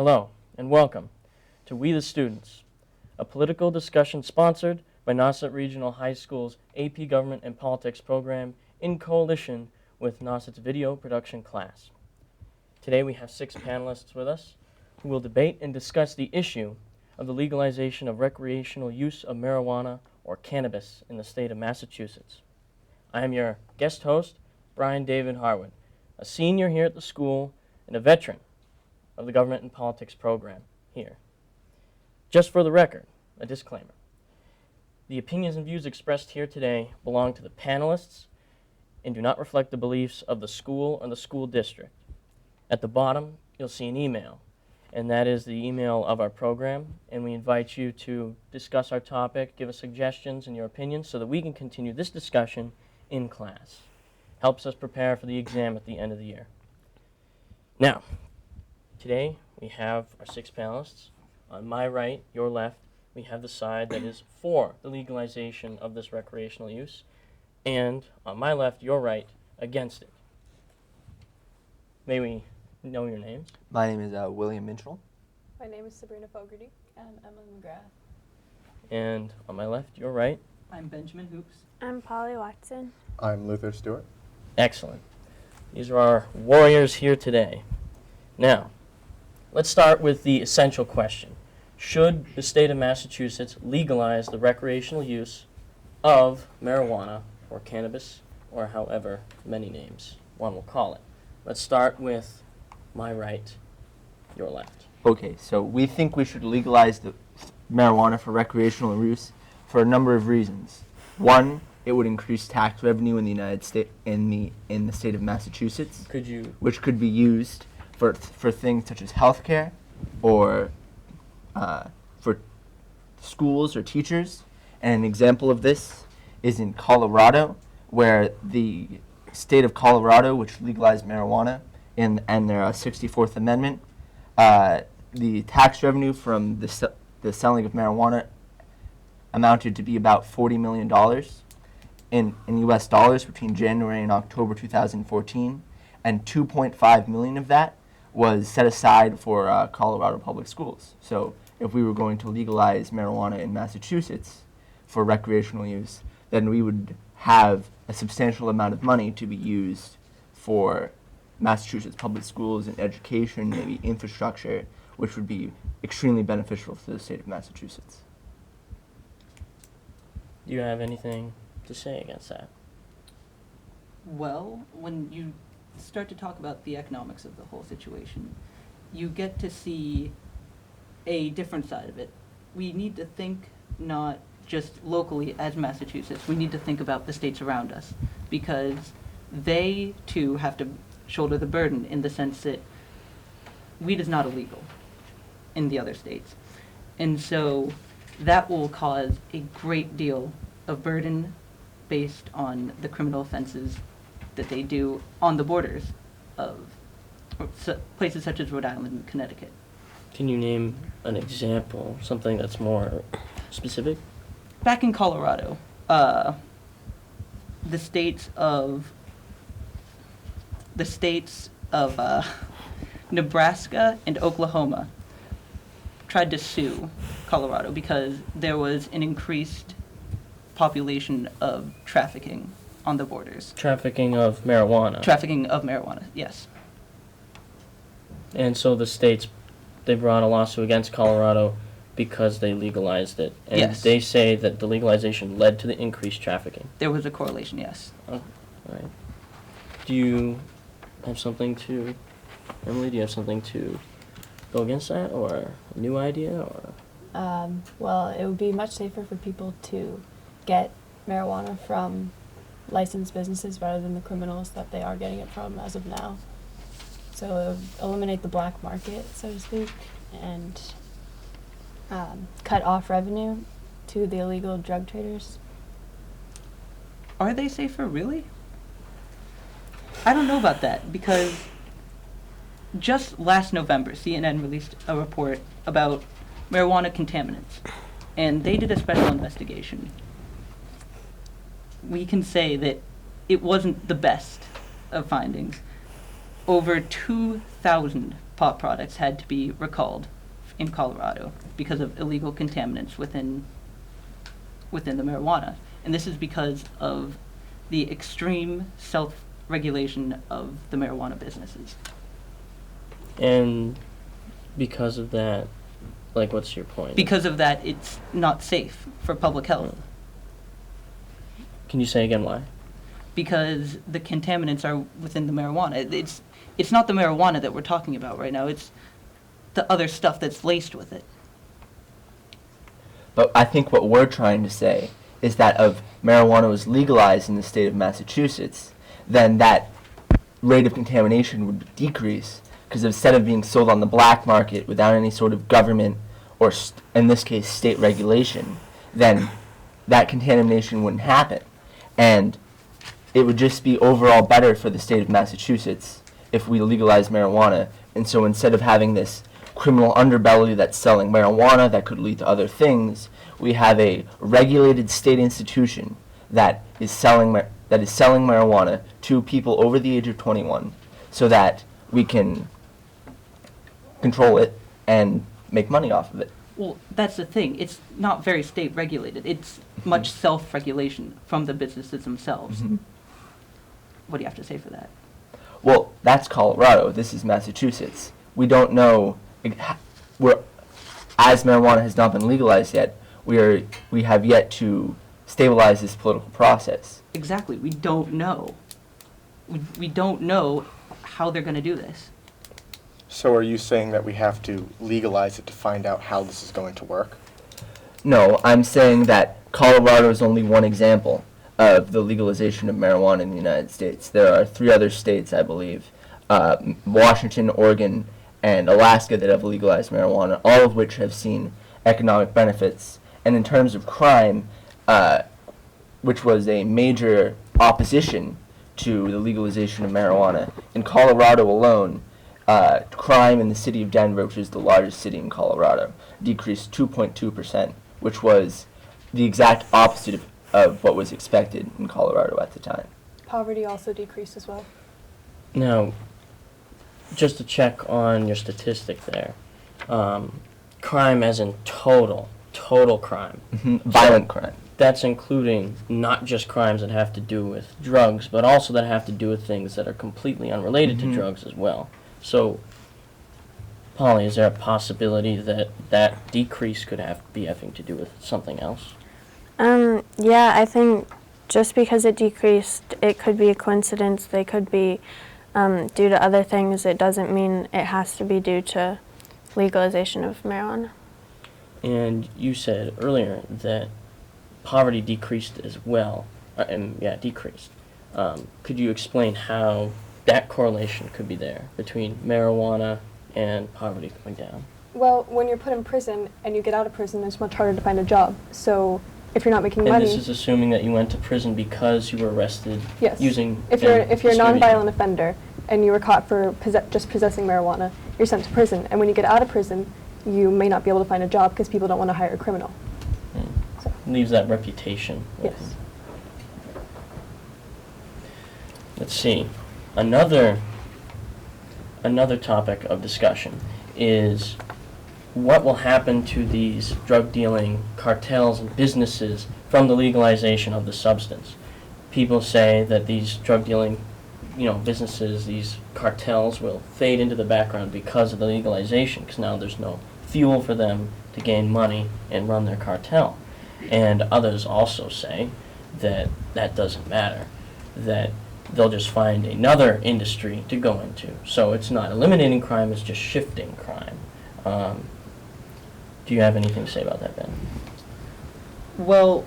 Hello, and welcome to We the Students, a political discussion sponsored by Nauset Regional High School's AP Government and Politics program in coalition with Nauset's video production class. Today we have 6 panelists with us who will debate and discuss the issue of the legalization of recreational use of marijuana or cannabis in the state of Massachusetts. I am your guest host, Brian David Harwood, a senior here at the school and a veteran of the Government and Politics program here. Just for the record, a disclaimer. The opinions and views expressed here today belong to the panelists and do not reflect the beliefs of the school or the school district. At the bottom, you'll see an email, and that is the email of our program, and we invite you to discuss our topic, give us suggestions and your opinions so that we can continue this discussion in class. Helps us prepare for the exam at the end of the year. Now, today we have our 6 panelists. On my right, your left, we have the side that is for the legalization of this recreational use, and on my left, your right, against it. May we know your names? My name is William Mitchell. My name is Sabrina Fogarty. I'm Emily McGrath. And on my left, your right. I'm Benjamin Hoops. I'm Polly Watson. I'm Luther Stewart. Excellent. These are our warriors here today. Now, let's start with the essential question. Should the state of Massachusetts legalize the recreational use of marijuana or cannabis, or however many names one will call it? Let's start with my right, your left. Okay, so we think we should legalize the marijuana for recreational use for a number of reasons. One, it would increase tax revenue in the United States, in the state of Massachusetts, which could be used for things such as healthcare, or for schools or teachers. And an example of this is in Colorado, where the state of Colorado, which legalized marijuana and their 64th Amendment, the tax revenue from the selling of marijuana amounted to be about $40 million in U.S. dollars between January and October 2014, and 2.5 million of that was set aside for Colorado public schools. So if we were going to legalize marijuana in Massachusetts for recreational use, then we would have a substantial amount of money to be used for Massachusetts public schools and education, maybe infrastructure, which would be extremely beneficial to the state of Massachusetts. Do you have anything to say against that? Well, when you start to talk about the economics of the whole situation, you get to see a different side of it. We need to think not just locally as Massachusetts, we need to think about the states around us, because they too have to shoulder the burden in the sense that weed is not illegal in the other states. And so that will cause a great deal of burden based on the criminal offenses that they do on the borders of places such as Rhode Island and Connecticut. Can you name an example, something that's more specific? Back in Colorado, the states of Nebraska and Oklahoma tried to sue Colorado because there was an increased population of trafficking on the borders. Trafficking of marijuana. Trafficking of marijuana, yes. And so the states, they brought a lawsuit against Colorado because they legalized it. And yes. They say that the legalization led to the increased trafficking. There was a correlation, yes. Oh, all right. Do you have something to, Emily, do you have something to go against that, or a new idea, or? Well, it would be much safer for people to get marijuana from licensed businesses rather than the criminals that they are getting it from as of now. So it would eliminate the black market, so to speak, and cut off revenue to the illegal drug traders. Are they safer, really? I don't know about that, because just last November, CNN released a report about marijuana contaminants, and they did a special investigation. We can say that it wasn't the best of findings, over 2,000 pot products had to be recalled in Colorado because of illegal contaminants within the marijuana. And this is because of the extreme self-regulation of the marijuana businesses. And because of that, like, what's your point? Because of that, it's not safe for public health. Can you say again why? Because the contaminants are within the marijuana. It's not the marijuana that we're talking about right now. It's the other stuff that's laced with it. But I think what we're trying to say is that if marijuana was legalized in the state of Massachusetts, then that rate of contamination would decrease, because instead of being sold on the black market without any sort of government or, in this case, state regulation, then that contamination wouldn't happen. And it would just be overall better for the state of Massachusetts if we legalized marijuana. And so instead of having this criminal underbelly that's selling marijuana that could lead to other things, we have a regulated state institution that is selling marijuana to people over the age of 21, so that we can control it and make money off of it. Well, that's the thing. It's not very state regulated. It's much self-regulation from the businesses themselves. Mhm. What do you have to say for that? Well, that's Colorado. This is Massachusetts. We don't know. As marijuana has not been legalized yet, we have yet to stabilize this political process. Exactly. We don't know. We don't know how they're going to do this. So are you saying that we have to legalize it to find out how this is going to work? No, I'm saying that Colorado is only one example of the legalization of marijuana in the United States. There are 3 other states, I believe, Washington, Oregon, and Alaska, that have legalized marijuana, all of which have seen economic benefits. And in terms of crime, which was a major opposition to the legalization of marijuana, in Colorado alone, crime in the city of Denver, which is the largest city in Colorado, decreased 2.2%, which was the exact opposite of what was expected in Colorado at the time. Poverty also decreased as well. Now, just to check on your statistic there, crime as in total crime. Violent crime. That's including not just crimes that have to do with drugs, but also that have to do with things that are completely unrelated to drugs as well. So, Polly, is there a possibility that that decrease could be having to do with something else? Yeah, I think just because it decreased, it could be a coincidence. They could be due to other things. It doesn't mean it has to be due to legalization of marijuana. And you said earlier that poverty decreased as well, decreased. Could you explain how that correlation could be there between marijuana and poverty going down? Well, when you're put in prison and you get out of prison, it's much harder to find a job. So if you're not making And money, this is assuming that you went to prison because you were arrested yes. using. If you're a distributing. nonviolent offender and you were caught for just possessing marijuana, you're sent to prison. And when you get out of prison, you may not be able to find a job because people don't want to hire a criminal. So. Leaves that reputation. Yes. Let's see. Another topic of discussion is what will happen to these drug dealing cartels and businesses from the legalization of the substance. People say that these drug dealing, businesses, these cartels will fade into the background because of the legalization, because now there's no fuel for them to gain money and run their cartel. And others also say that that doesn't matter, that they'll just find another industry to go into. So it's not eliminating crime, it's just shifting crime. Do you have anything to say about that, Ben? Well,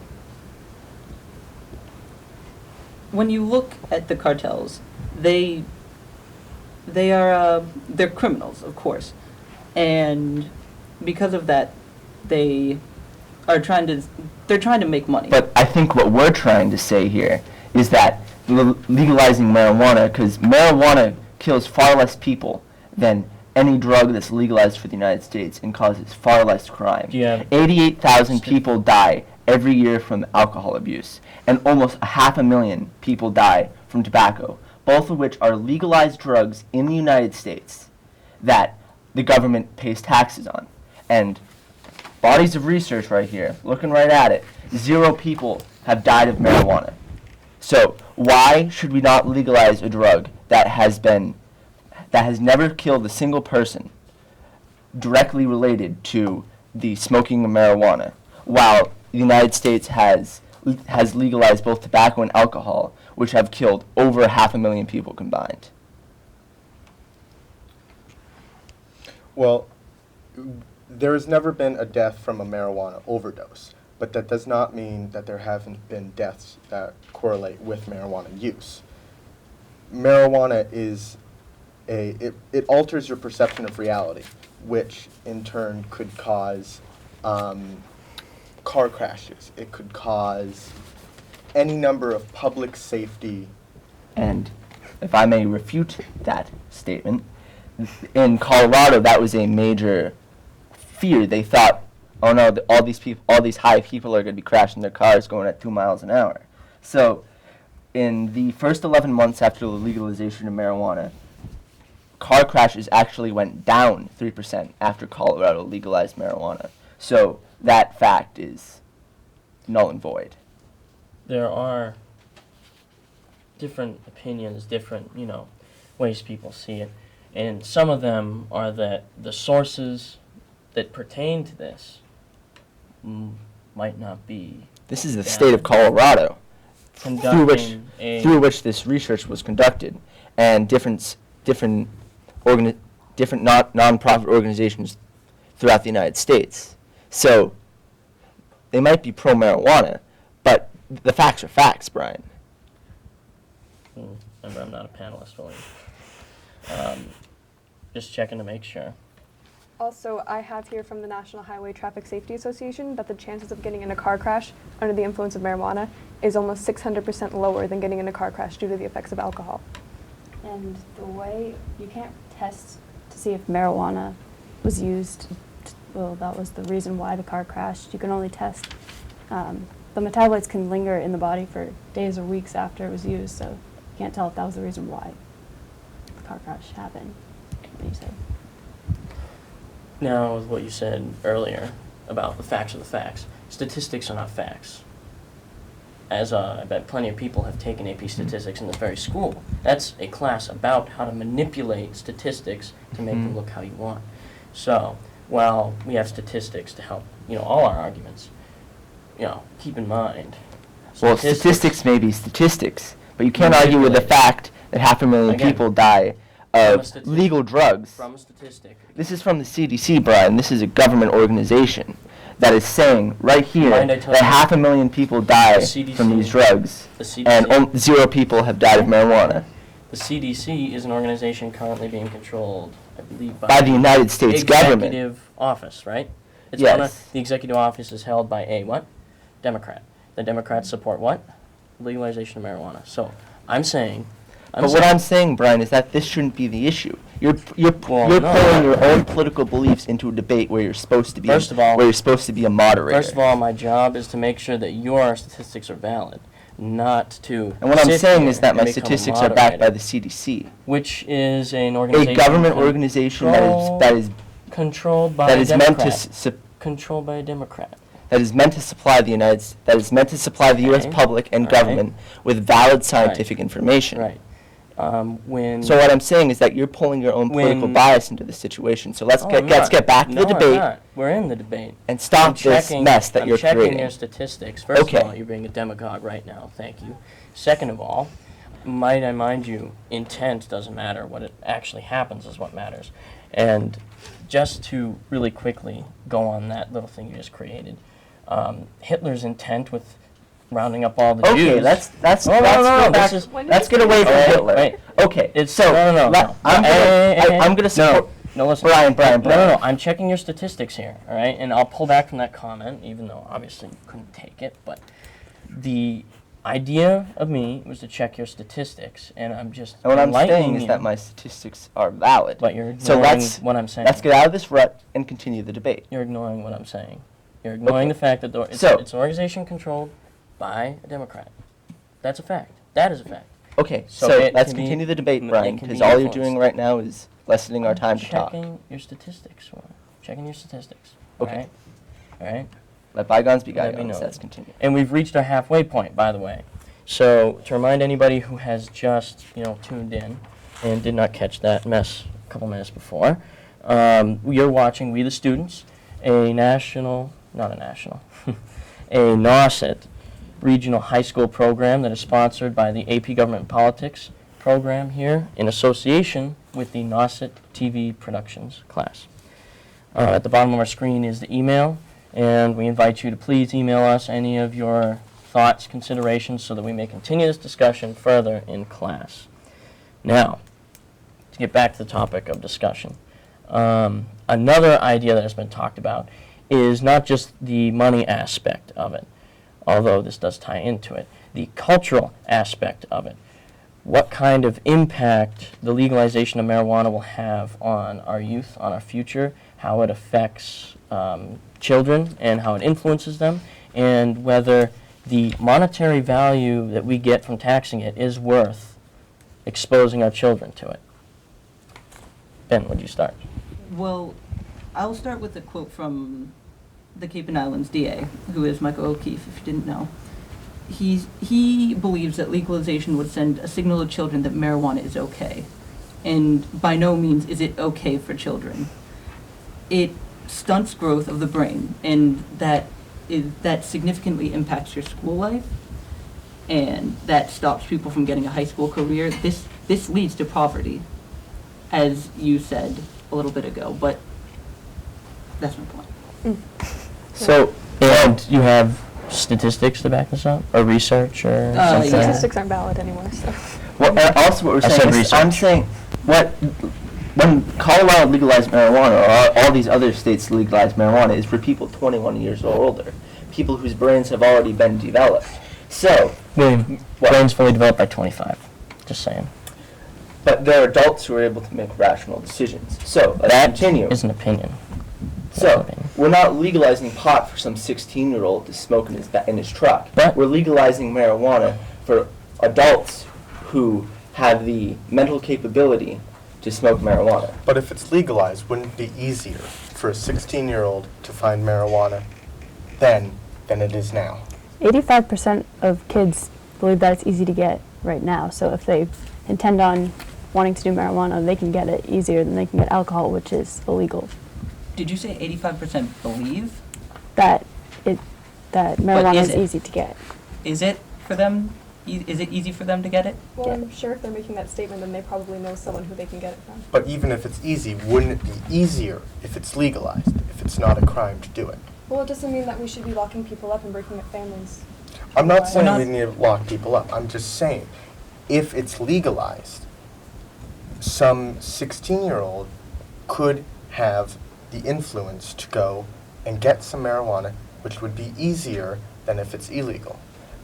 when you look at the cartels, they're criminals, of course, and because of that, they're trying to make money. But I think what we're trying to say here is that legalizing marijuana, because marijuana kills far less people than any drug that's legalized for the United States and causes far less crime. 88,000 people die every year from alcohol abuse, and almost 500,000 people die from tobacco. both of which are legalized drugs in the United States that the government pays taxes on. And bodies of research right here, looking right at it, 0 people have died of marijuana. So why should we not legalize a drug that has never killed a single person directly related to the smoking of marijuana, while the United States has legalized both tobacco and alcohol, which have killed over 500,000 people combined? Well, there has never been a death from a marijuana overdose, but that does not mean that there haven't been deaths that correlate with marijuana use. Marijuana is it alters your perception of reality, which in turn could cause car crashes. It could cause any number of public safety. And if I may refute that statement, in Colorado, that was a major fear. They thought, oh no, all these high people are going to be crashing their cars going at 2 miles an hour. So, in the first 11 months after the legalization of marijuana, car crashes actually went down 3% after Colorado legalized marijuana. So, that fact is null and void. There are different opinions, different, ways people see it. And some of them are that the sources that pertain to this might not be This is the state of Colorado through which this research was conducted, and different non-profit organizations throughout the United States. So they might be pro-marijuana, but the facts are facts, Brian. Remember, I'm not a panelist, William. Just checking to make sure. Also, I have here from the National Highway Traffic Safety Association that the chances of getting in a car crash under the influence of marijuana is almost 600% lower than getting in a car crash due to the effects of alcohol. And the way you can't test to see if marijuana was used, well, that was the reason why the car crashed. You can only test. The metabolites can linger in the body for days or weeks after it was used, so you can't tell if that was the reason why the car crash happened. What you said. Now, with what you said earlier about the facts are the facts, statistics are not facts. As I bet plenty of people have taken AP statistics in this very school. That's a class about how to manipulate statistics to make them look how you want. So, while we have statistics to help, all our arguments, keep in mind. Well, statistics may be statistics, but you can't Manipulate. argue with the fact that 500,000 Again, people die from a of statistic. legal drugs. From a statistic. This is from the CDC, Brian. This is a government organization that is saying right here Mind I that tell you, 500,000 people die the CDC from these drugs, The CDC, and 0 people have died of marijuana the CDC is an organization currently being controlled, I believe, by the United States government. executive office, right? Yes. The executive office is held by a what? Democrat. The Democrats support what? Legalization of marijuana. So I'm saying. But what I'm saying, Brian, is that this shouldn't be the issue. You're Well, pulling no. your own political beliefs into a debate where you're supposed to be First of all- where you're supposed to be a moderator. First of all, my job is to make sure that your statistics are valid, not to. And what I'm sit saying here is that and my become a statistics are backed by moderator, the CDC, which is an a organization. government organization controlled by that a is meant Democrat. to Controlled by a Democrat. that is meant to supply the U.S. Okay. public and All right. government with valid scientific information. Right. When. So what I'm saying is that you're pulling your own political When- bias into the situation. So let's Oh, get I'm let's not. get back to No, the debate I'm not. We're in the debate. and stop this mess that you're I'm checking creating. your statistics. First Okay. of all, you're being a demagogue right now. Thank you. Second of all, might I mind you, intent doesn't matter. What it actually happens is what matters. And just to really quickly go on that little thing you just created, Hitler's intent with rounding up all the Jews. Okay, let's Oh, no, no, no, go back. this is- Let's get away from Wait, Hitler. wait. Okay, It's so no. I'm gonna support. No, listen. Brian. No. I'm checking your statistics here, all right? And I'll pull back from that comment, even though obviously you couldn't take it. But the idea of me was to check your statistics, and I'm just And what I'm enlightening saying is you, that my statistics are valid. But you're So ignoring let's what I'm saying. let's get out of this rut and continue the debate. You're ignoring what I'm saying. You're ignoring Okay. the fact that it's So- an organization controlled by a Democrat. That's a fact. That is a fact. Okay, So so it let's can be- continue the debate, it Brian, can because be all you're influenced. doing right now is lessening our time to talk. Checking your statistics. Warren. Checking your statistics. Okay. All right. Let bygones be Let me bygones. know. Let's continue. And we've reached our halfway point, by the way. So to remind anybody who has just tuned in and did not catch that mess a couple minutes before, you're watching We the Students, a national, not a national, a NOSIT regional high school program that is sponsored by the AP Government and Politics program here in association with the NOSIT TV Productions class. At the bottom of our screen is the email, and we invite you to please email us any of your thoughts, considerations, so that we may continue this discussion further in class. Now, to get back to the topic of discussion, another idea that has been talked about is not just the money aspect of it, although this does tie into it, the cultural aspect of it. What kind of impact the legalization of marijuana will have on our youth, on our future, how it affects children and how it influences them, and whether the monetary value that we get from taxing it is worth exposing our children to it. Ben, would you start? Well, I'll start with a quote from the Cape and Islands DA, who is Michael O'Keefe, if you didn't know. He believes that legalization would send a signal to children that marijuana is okay. And by no means is it okay for children. It stunts growth of the brain, and that significantly impacts your school life, and that stops people from getting a high school career. This leads to poverty, as you said a little bit ago, but that's my point. So, And you have statistics to back this up, or research, or something? Yeah. Statistics aren't valid anymore, so. well, also what we're I saying said is, I'm research. saying, when Colorado legalized marijuana, or all these other states legalize marijuana, is for people 21 years or older, people whose brains have already been developed. So, William, What? brain's fully developed by 25. Just saying. but there are adults who are able to make rational decisions. So, let's That continue. is an opinion. So, we're not legalizing pot for some 16-year-old to smoke in his truck. But- We're legalizing marijuana for adults who have the mental capability to smoke marijuana. But if it's legalized, wouldn't it be easier for a 16-year-old to find marijuana then than it is now? 85% of kids believe that it's easy to get right now. So if they intend on wanting to do marijuana, they can get it easier than they can get alcohol, which is illegal. Did you say 85% believe? That marijuana is is it? easy to get. Is it for them? Is it easy for them to get it? Well, Yeah. I'm sure if they're making that statement, then they probably know someone who they can get it from. But even if it's easy, wouldn't it be easier if it's legalized, if it's not a crime to do it? Well, it doesn't mean that we should be locking people up and breaking up families. I'm not We're saying not- we need to lock people up. I'm just saying, if it's legalized, some 16-year-old could have the influence to go and get some marijuana, which would be easier than if it's illegal.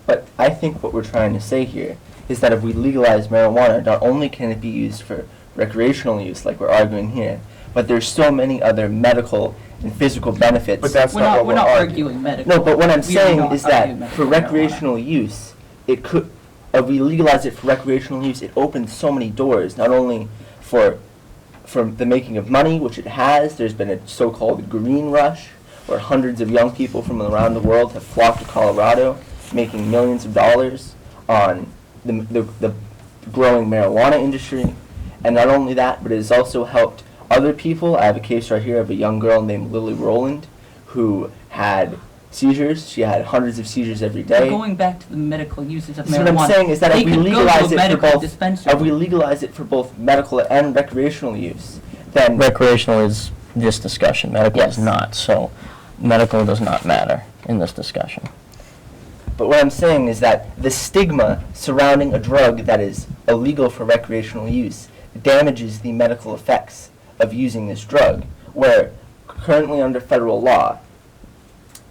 But I think what we're trying to say here is that if we legalize marijuana, not only can it be used for recreational use, like we're arguing here, but there's so many other medical and physical benefits. But that's We're not not, what we're we're not arguing. arguing medical. No, but what I'm We are saying not is arguing that for medical marijuana. recreational use, it could, if we legalize it for recreational use, it opens so many doors, not only for the making of money, which it has. There's been a so-called green rush, where hundreds of young people from around the world have flocked to Colorado, making millions of dollars on the growing marijuana industry. And not only that, but it has also helped other people. I have a case right here of a young girl named Lily Rowland who had seizures. She had hundreds of seizures every But day. going back to the medical uses of So marijuana, what I'm saying is that they if we could legalize go to a it medical for both, dispensary. if we legalize it for both medical and recreational use, then Recreational is this discussion. Medical Yes. is not. So medical does not matter in this discussion. But what I'm saying is that the stigma surrounding a drug that is illegal for recreational use damages the medical effects of using this drug, where currently under federal law,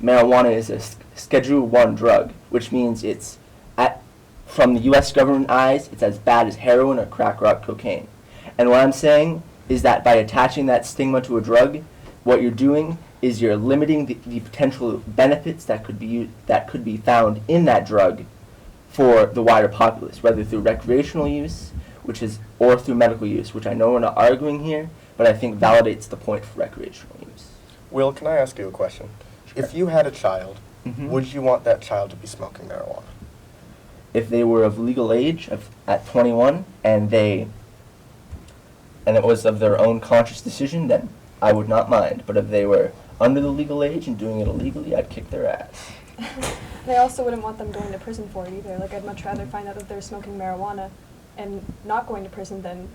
marijuana is a Schedule 1 drug, which means it's, from the U.S. government eyes, it's as bad as heroin or crack rock cocaine. And what I'm saying is that by attaching that stigma to a drug, what you're doing is you're limiting the potential benefits that could be found in that drug for the wider populace, whether through recreational use, or through medical use, which I know we're not arguing here, but I think validates the point for recreational use. Will, can I ask you a question? If you had a child, would you want that child to be smoking marijuana? If they were of legal age at 21 and it was of their own conscious decision, then I would not mind. But if they were under the legal age and doing it illegally, I'd kick their ass. And I also wouldn't want them going to prison for it either. Like, I'd much rather find out that they're smoking marijuana and not going to prison than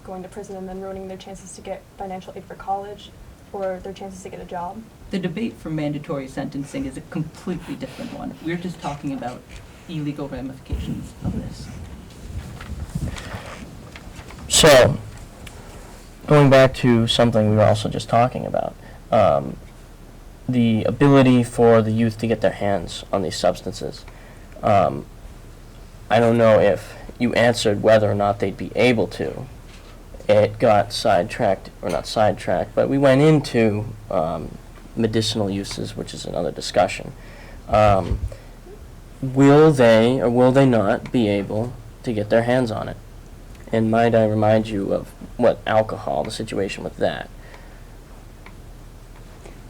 going to prison and then ruining their chances to get financial aid for college or their chances to get a job. The debate for mandatory sentencing is a completely different one. We're just talking about illegal ramifications of this. So, going back to something we were also just talking about, the ability for the youth to get their hands on these substances. I don't know if you answered whether or not they'd be able to. It got sidetracked, or not sidetracked, but we went into medicinal uses, which is another discussion. Will they or will they not be able to get their hands on it? And might I remind you of alcohol, the situation with that?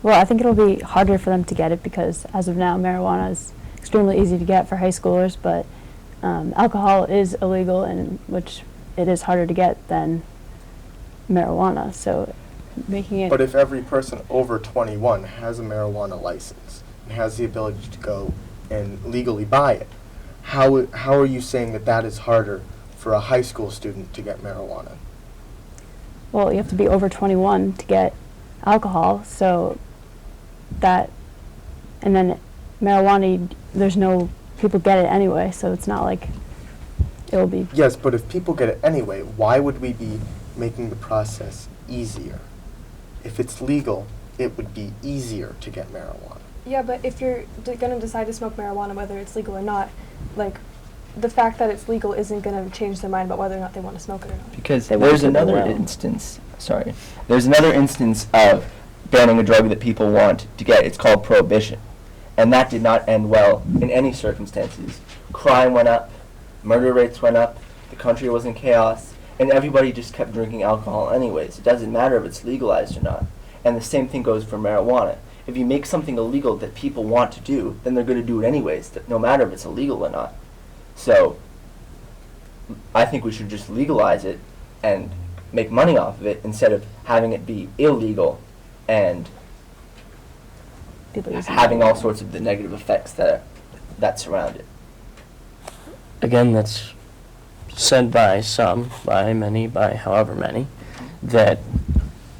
Well, I think it'll be harder for them to get it because as of now, marijuana is extremely easy to get for high schoolers, but alcohol is illegal, and which it is harder to get than marijuana. So making it. But if every person over 21 has a marijuana license and has the ability to go and legally buy it, how are you saying that is harder for a high school student to get marijuana? Well, you have to be over 21 to get alcohol, so that, and then marijuana, there's no, people get it anyway, so it's not like it will be. Yes, but if people get it anyway, why would we be making the process easier? If it's legal, it would be easier to get marijuana. Yeah, but if you're going to decide to smoke marijuana, whether it's legal or not, like, the fact that it's legal isn't going to change their mind about whether or not they want to smoke it or not. Because They want there's to know. another instance, there's another instance of banning a drug that people want to get. It's called prohibition. And that did not end well in any circumstances. Crime went up, murder rates went up, the country was in chaos, and everybody just kept drinking alcohol anyways. It doesn't matter if it's legalized or not. And the same thing goes for marijuana. If you make something illegal that people want to do, then they're going to do it anyways, no matter if it's illegal or not. So I think we should just legalize it and make money off of it instead of having it be illegal and People using having all marijuana. sorts of the negative effects that surround it. Again, that's said by some, by many, by however many, that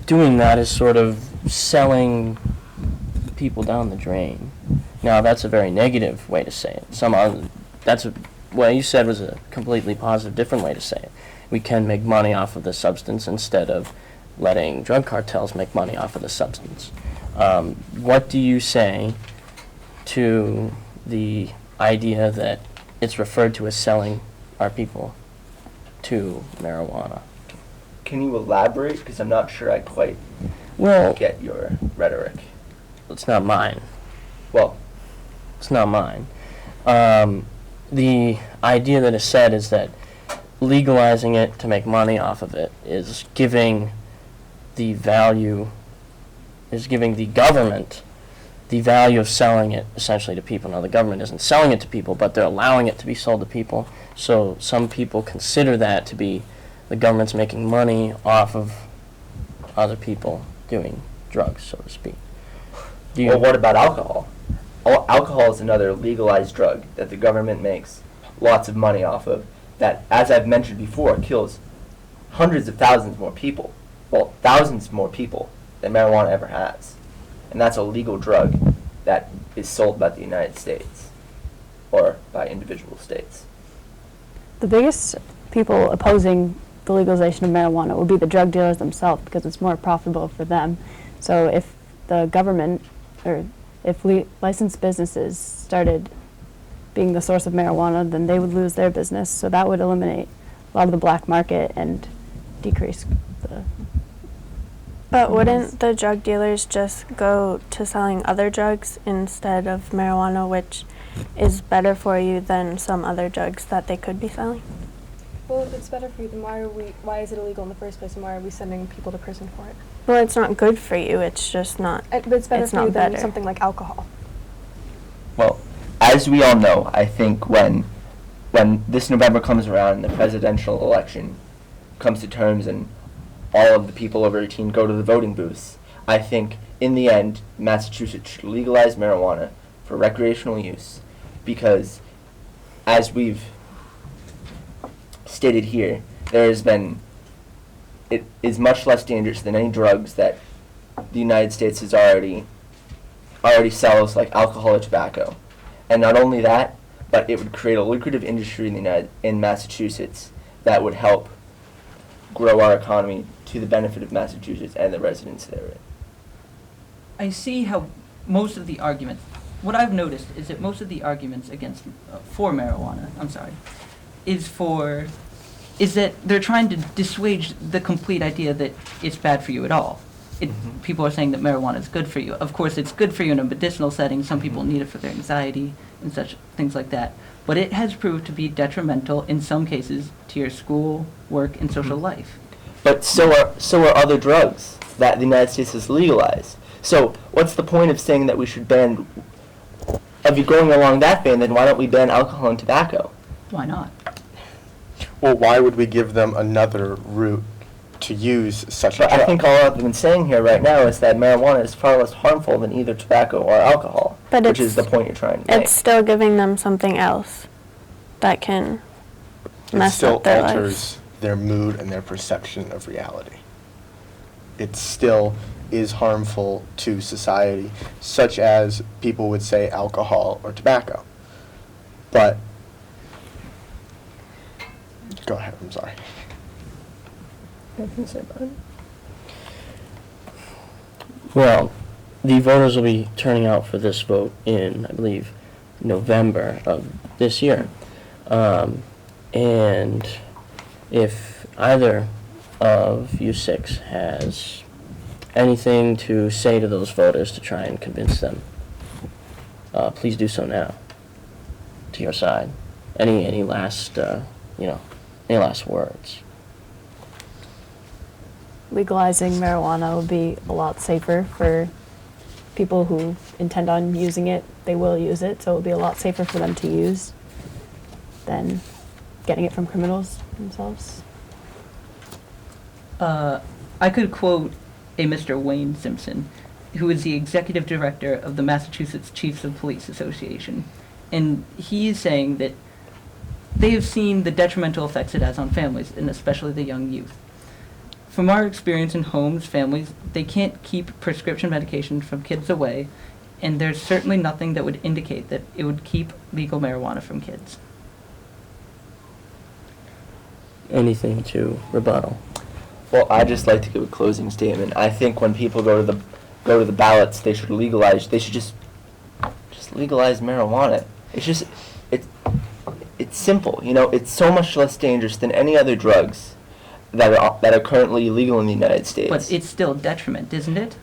doing that is sort of selling people down the drain. Now, that's a very negative way to say it. What you said was a completely positive, different way to say it. We can make money off of the substance instead of letting drug cartels make money off of the substance. What do you say to the idea that it's referred to as selling our people to marijuana? Can you elaborate? Because I'm not sure I quite Well, get your rhetoric. it's not mine. Well, It's not mine. The idea that is said is that legalizing it to make money off of it is giving the government the value of selling it essentially to people. Now, the government isn't selling it to people, but they're allowing it to be sold to people. So some people consider that to be the government's making money off of other people doing drugs, so to speak. well, what about alcohol? Alcohol is another legalized drug that the government makes lots of money off of that, as I've mentioned before, kills hundreds of thousands more people. Well, thousands more people than marijuana ever has. And that's a legal drug that is sold by the United States or by individual states. The biggest people opposing the legalization of marijuana would be the drug dealers themselves because it's more profitable for them. So if the government or if licensed businesses started being the source of marijuana, then they would lose their business. So that would eliminate a lot of the black market and decrease the... But wouldn't the drug dealers just go to selling other drugs instead of marijuana, which is better for you than some other drugs that they could be selling. Well, if it's better for you, then why is it illegal in the first place, and why are we sending people to prison for it? Well, it's not good for you. It's just not. But it's better It's for you not than better. something like alcohol. Well, as we all know, I think when this November comes around and the presidential election comes to terms and all of the people over 18 go to the voting booths, I think in the end Massachusetts should legalize marijuana for recreational use, because as we've stated here, it is much less dangerous than any drugs that the United States has already sells, like alcohol or tobacco. And not only that, but it would create a lucrative industry in Massachusetts that would help grow our economy to the benefit of Massachusetts and the residents therein. I see how most of the arguments, what I've noticed is that most of the arguments for marijuana, is that they're trying to dissuade the complete idea that it's bad for you at all. People are saying that marijuana is good for you. Of course, it's good for you in a medicinal setting. Some people need it for their anxiety and such things like that. But it has proved to be detrimental in some cases to your school, work, and social life. But so are other drugs that the United States has legalized. So what's the point of saying that we should ban? If you're going along that vein, then why don't we ban alcohol and tobacco? Why not? Well, why would we give them another route to use such a But drug? I think all I've been saying here right now is that marijuana is far less harmful than either tobacco or alcohol, But which it's- is the point you're trying to make. It's still giving them something else that can It mess still up their alters lives. their mood and their perception of reality. It still is harmful to society, such as people would say alcohol or tobacco. But, go ahead, I'm sorry. Nothing to say about it. Well, the voters will be turning out for this vote in, I believe, November of this year. And if either of you six has anything to say to those voters to try and convince them, please do so now. To your side. Any last, any last words? Legalizing marijuana would be a lot safer for people who intend on using it. They will use it, so it would be a lot safer for them to use than getting it from criminals themselves. I could quote a Mr. Wayne Simpson, who is the executive director of the Massachusetts Chiefs of Police Association. And he is saying that they have seen the detrimental effects it has on families, and especially the young youth. From our experience in homes, families, they can't keep prescription medication from kids away, and there's certainly nothing that would indicate that it would keep legal marijuana from kids. Anything to rebuttal? Well, I'd just like to give a closing statement. I think when people go to the ballots, they should just legalize marijuana. It's simple, it's so much less dangerous than any other drugs that are currently legal in the United States. But it's still a detriment, isn't it?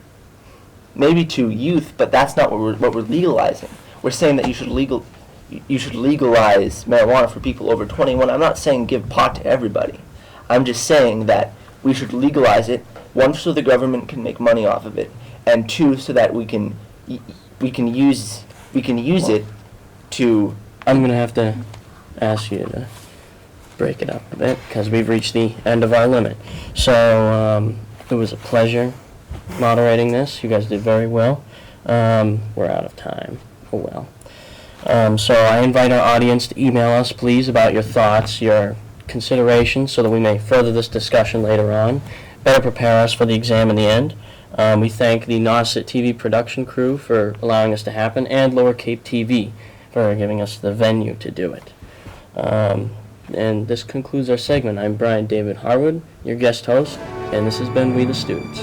Maybe to youth, but that's not what we're legalizing. We're saying that you should legalize marijuana for people over 21. I'm not saying give pot to everybody. I'm just saying that we should legalize it, one, so the government can make money off of it, and two, so that we can use it to. I'm going to have to ask you to break it up a bit because we've reached the end of our limit. So it was a pleasure moderating this. You guys did very well. We're out of time. Oh well. So I invite our audience to email us, please, about your thoughts, your considerations, so that we may further this discussion later on, better prepare us for the exam in the end. We thank the Nauset TV production crew for allowing us to happen, and Lower Cape TV for giving us the venue to do it. And this concludes our segment. I'm Brian David Harwood, your guest host, and this has been We the Students.